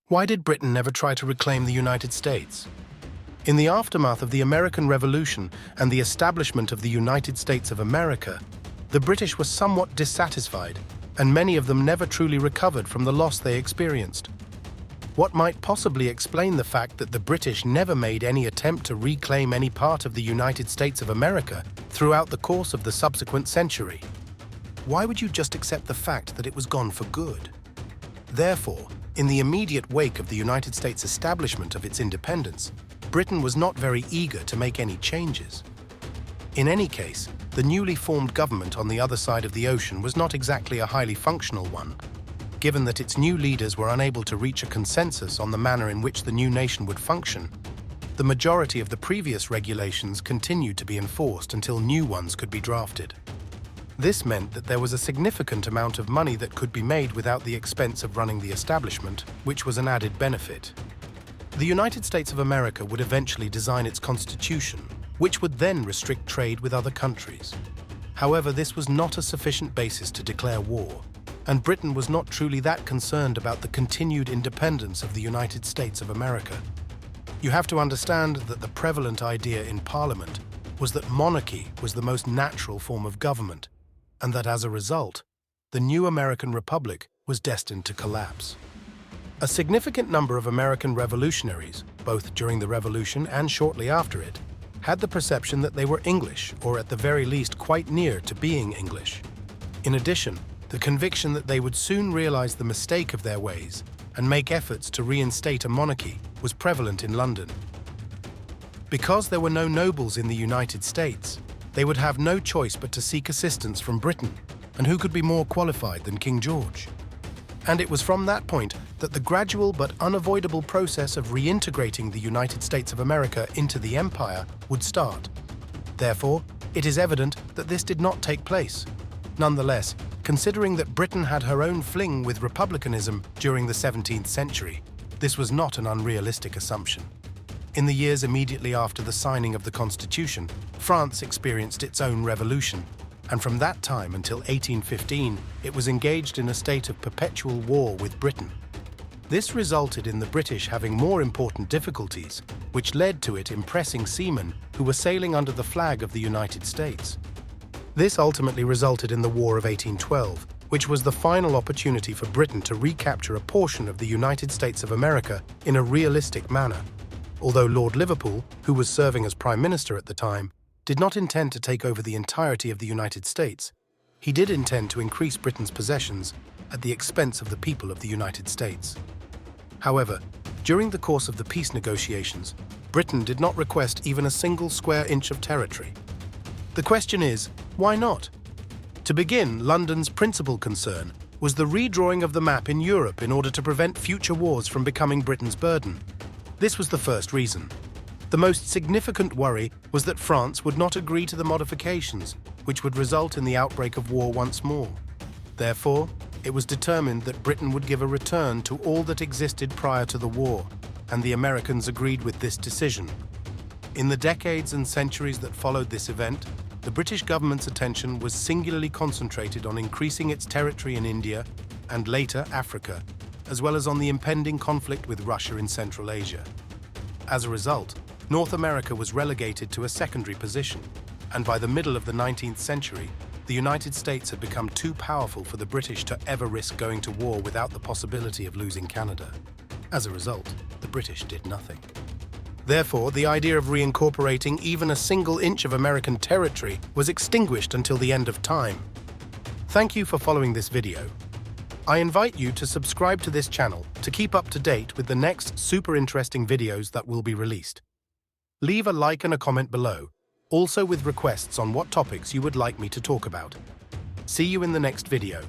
Why did Britain never try to reclaim the United States? In the aftermath of the American Revolution and the establishment of the United States of America, the British were somewhat dissatisfied, and many of them never truly recovered from the loss they experienced. What might possibly explain the fact that the British never made any attempt to reclaim any part of the United States of America throughout the course of the subsequent century? Why would you just accept the fact that it was gone for good? Therefore, in the immediate wake of the United States establishment of its independence, Britain was not very eager to make any changes. In any case, the newly formed government on the other side of the ocean was not exactly a highly functional one, given that its new leaders were unable to reach a consensus on the manner in which the new nation would function. The majority of the previous regulations continued to be enforced until new ones could be drafted. This meant that there was a significant amount of money that could be made without the expense of running the establishment, which was an added benefit. The United States of America would eventually design its constitution, which would then restrict trade with other countries. However, this was not a sufficient basis to declare war, and Britain was not truly that concerned about the continued independence of the United States of America. You have to understand that the prevalent idea in Parliament was that monarchy was the most natural form of government, and that as a result, the new American Republic was destined to collapse. A significant number of American revolutionaries, both during the Revolution and shortly after it, had the perception that they were English, or at the very least quite near to being English. In addition, the conviction that they would soon realize the mistake of their ways and make efforts to reinstate a monarchy was prevalent in London. Because there were no nobles in the United States, they would have no choice but to seek assistance from Britain, and who could be more qualified than King George? And it was from that point that the gradual but unavoidable process of reintegrating the United States of America into the empire would start. Therefore, it is evident that this did not take place. Nonetheless, considering that Britain had her own fling with republicanism during the 17th century, this was not an unrealistic assumption. In the years immediately after the signing of the Constitution, France experienced its own revolution, and from that time until 1815, it was engaged in a state of perpetual war with Britain. This resulted in the British having more important difficulties, which led to it impressing seamen who were sailing under the flag of the United States. This ultimately resulted in the War of 1812, which was the final opportunity for Britain to recapture a portion of the United States of America in a realistic manner. Although Lord Liverpool, who was serving as Prime Minister at the time, did not intend to take over the entirety of the United States, he did intend to increase Britain's possessions at the expense of the people of the United States. However, during the course of the peace negotiations, Britain did not request even a single square inch of territory. The question is, why not? To begin, London's principal concern was the redrawing of the map in Europe in order to prevent future wars from becoming Britain's burden. This was the first reason. The most significant worry was that France would not agree to the modifications, which would result in the outbreak of war once more. Therefore, it was determined that Britain would give a return to all that existed prior to the war, and the Americans agreed with this decision. In the decades and centuries that followed this event, the British government's attention was singularly concentrated on increasing its territory in India and later Africa, as well as on the impending conflict with Russia in Central Asia. As a result, North America was relegated to a secondary position, and by the middle of the 19th century, the United States had become too powerful for the British to ever risk going to war without the possibility of losing Canada. As a result, the British did nothing. Therefore, the idea of reincorporating even a single inch of American territory was extinguished until the end of time. Thank you for following this video. I invite you to subscribe to this channel to keep up to date with the next super interesting videos that will be released. Leave a like and a comment below, also with requests on what topics you would like me to talk about. See you in the next video.